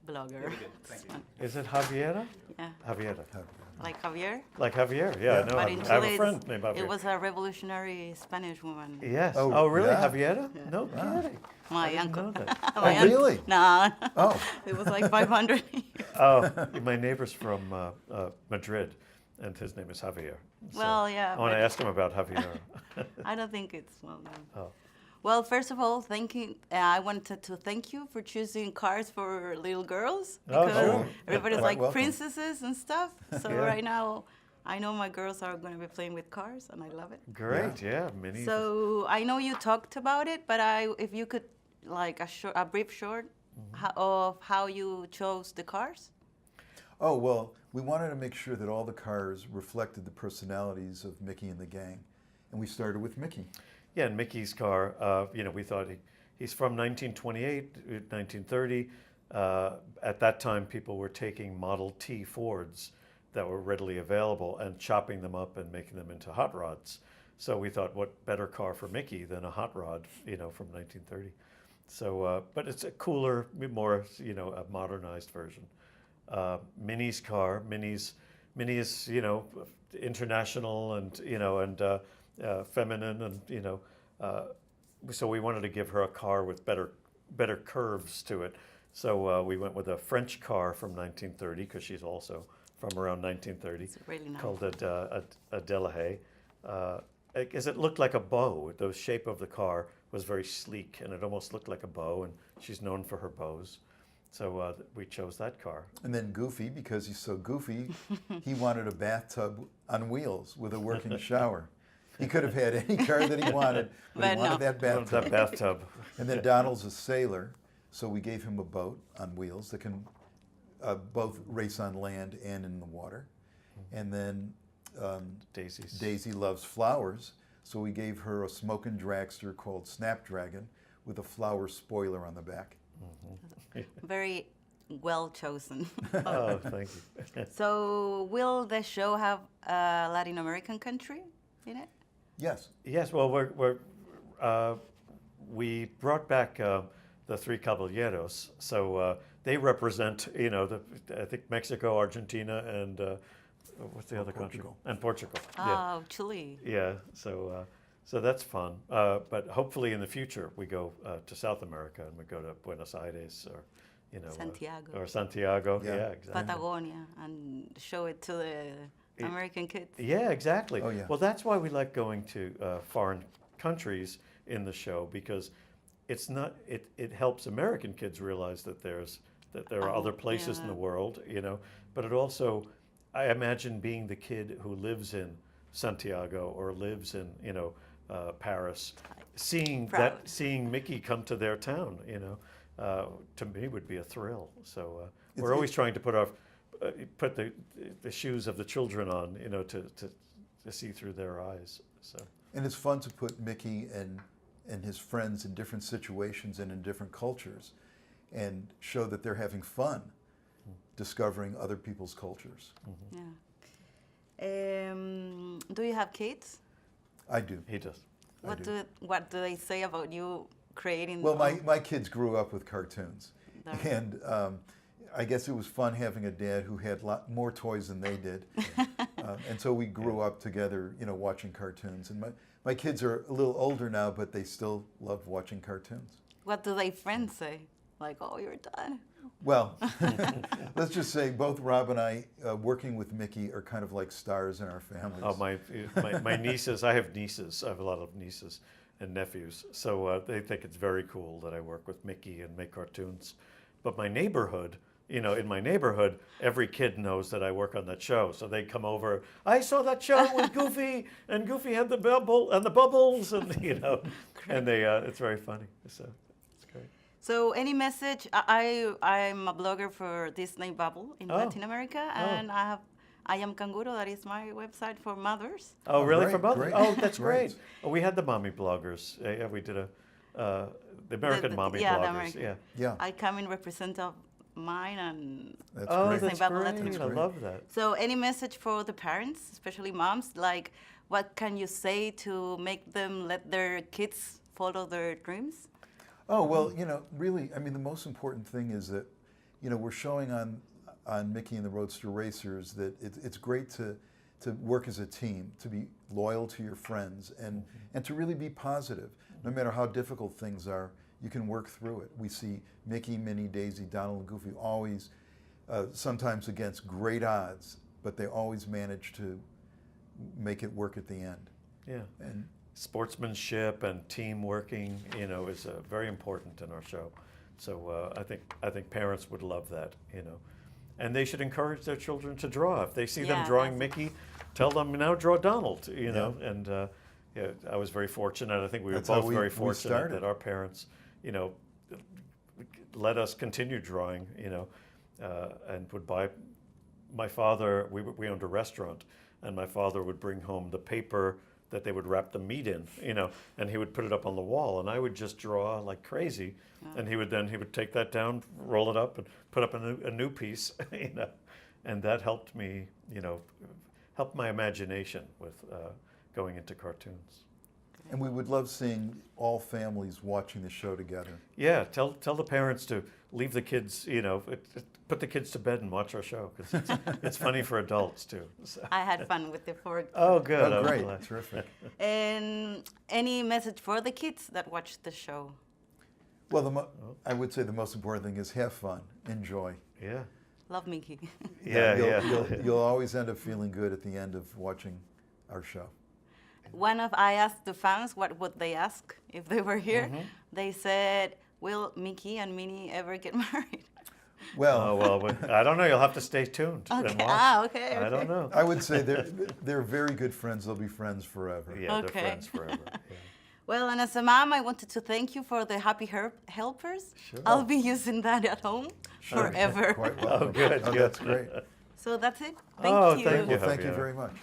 blogger. Very good, thank you. Is it Javiera? Yeah. Javiera. Like Javier? Like Javier, yeah. No, But I in have Chile, a friend named Javier. it was a revolutionary Spanish woman. Yes. Oh, Oh, really? yeah? Javiera? Yeah. No kidding. My I didn't uncle. know that. My Oh, really? Nah. Oh. It was like 500 years. Oh, my neighbor's from Madrid, and his name is Javier. So Well, yeah, I want to but- ask him about Javier. I don't think it's well known. Oh. Well, first of all, I wanted to thank you for choosing cars for little girls Oh, because sure. everybody's Quite like welcome. princesses and stuff. So Yeah. right now, I know my girls are going to be playing with cars, and I love it. Great, yeah, mini. So I know you talked about it, but if you could, like a brief short of how you chose the cars. Oh, well, we wanted to make sure that all the cars reflected the personalities of Mickey and the gang. And we started with Mickey. Yeah, and Mickey's car, we thought he's from 1928, 1930. At that time, people were taking Model T Fords that were readily available and chopping them up and making them into hot rods. So we thought, what better car for Mickey than a hot rod, from 1930. So, but it's a cooler, more, a modernized version. Minnie's car, Minnie is, international and, feminine and, so we wanted to give her a car with better curves to it. So we went with a French car from 1930 because she's also from around 1930. It's really nice. Called a Delahaye. Because it looked like a bow. The shape of the car was very sleek and it almost looked like a bow, and she's known for her bows. So we chose that car. And then Goofy, because he's so goofy, he wanted a bathtub on wheels with a working shower. He could have had any car that he wanted, but he But wanted no. that bathtub. That bathtub. And then Donald's a sailor, so we gave him a boat on wheels that can both race on land and in the water. And then Daisy loves flowers, so we gave her a smoking dragster called Snapdragon with a flower spoiler on the back. Very well chosen. Oh, thank you. So will the show have a Latin American country in it? Yes. Yes, well, we brought back the three caballeros, so they represent, I think Mexico, Argentina, and what's the other country? Portugal. And Portugal. Oh, Chile. Yeah. So that's fun. But hopefully in the future we go to South America and we go to Buenos Aires or, Santiago. or Santiago. Yeah. Yeah, exactly. Patagonia, and show it to the American kids. Yeah, exactly. Oh, yeah. Well, that's why we like going to foreign countries in the show, because it's not. It helps American kids realize that there are other places in the world, But it also, I imagine being the kid who lives in Santiago or lives in Paris, seeing Mickey come to their town, to me would be a thrill. So we're always trying to put the shoes of the children on, to see through their eyes. So. And it's fun to put Mickey and his friends in different situations and in different cultures and show that they're having fun discovering other people's cultures. Yeah. Do you have kids? I do. He does. What do they say about you creating? Well, my kids grew up with cartoons. And I guess it was fun having a dad who had a lot more toys than they did. And so we grew up together, watching cartoons. And my kids are a little older now, but they still love watching cartoons. What do their friends say? Like, oh, you're done. Well, let's just say both Rob and I, working with Mickey, are kind of like stars in our families. Oh, my nieces, I have nieces. I have a lot of nieces and nephews. So they think it's very cool that I work with Mickey and make cartoons. But my neighborhood, in my neighborhood, every kid knows that I work on that show. So they come over, I saw that show with Goofy, and Goofy had the bubbles, and, and they, it's very funny. So it's great. So any message? I'm a blogger for Disney Bubble in Latin America, and I am Canguro. That is my website for mothers. Oh, really? Great, For mothers? great. Oh, that's Great. great. Oh, we had the mommy bloggers. Yeah, we did the American mommy yeah, the bloggers. American. Yeah. I come in represent of mine and. That's Oh, great. that's Bubble great. Latin I America. love that. So any message for the parents, especially moms, like what can you say to make them let their kids follow their dreams? Oh, well, really, the most important thing is that you know, we're showing on Mickey and the Roadster Racers that it's great to work as a team, to be loyal to your friends, and to really be positive. No matter how difficult things are, you can work through it. We see Mickey, Minnie, Daisy, Donald, and Goofy always, sometimes against great odds, but they always manage to make it work at the end. Yeah. And sportsmanship and team working, you know, is very important in our show. So I think parents would love that, you know. And they should encourage their children to draw. If they see them drawing Mickey, tell them, now draw Donald, you know. And yeah, I was very fortunate. I think we were both very fortunate that our parents, you know, let us continue drawing, you know, and would buy. My father, we owned a restaurant, and my father would bring home the paper that they would wrap the meat in, you know, and he would put it up on the wall, and I would just draw like crazy, and he would take that down, roll it up, and put up a new piece, you know, and that helped me, you know, helped my imagination with going into cartoons. And we would love seeing all families watching the show together. Yeah, tell the parents to leave the kids, you know, put the kids to bed and watch our show, because it's funny for adults too. So. I had fun with the 4. Oh, good. Oh, great. Glad. Terrific. And any message for the kids that watch the show? Well, I would say the most important thing is have fun, enjoy. Yeah. Love Mickey. You'll always end up feeling good at the end of watching our show. I asked the fans what would they ask if they were here. They said, will Mickey and Minnie ever get married? Well, I don't know. You'll have to stay tuned and watch. Okay. I don't know. I would say they're very good friends. They'll be friends forever. Yeah, they're friends forever. Yeah. Well, and as a mom, I wanted to thank you for the Happy Helpers. Sure. I'll be using that at home forever. Quite well. Oh, good. Oh, good. that's great. So that's it. Oh, Thank you. thank you. Well, thank you Javier. very much.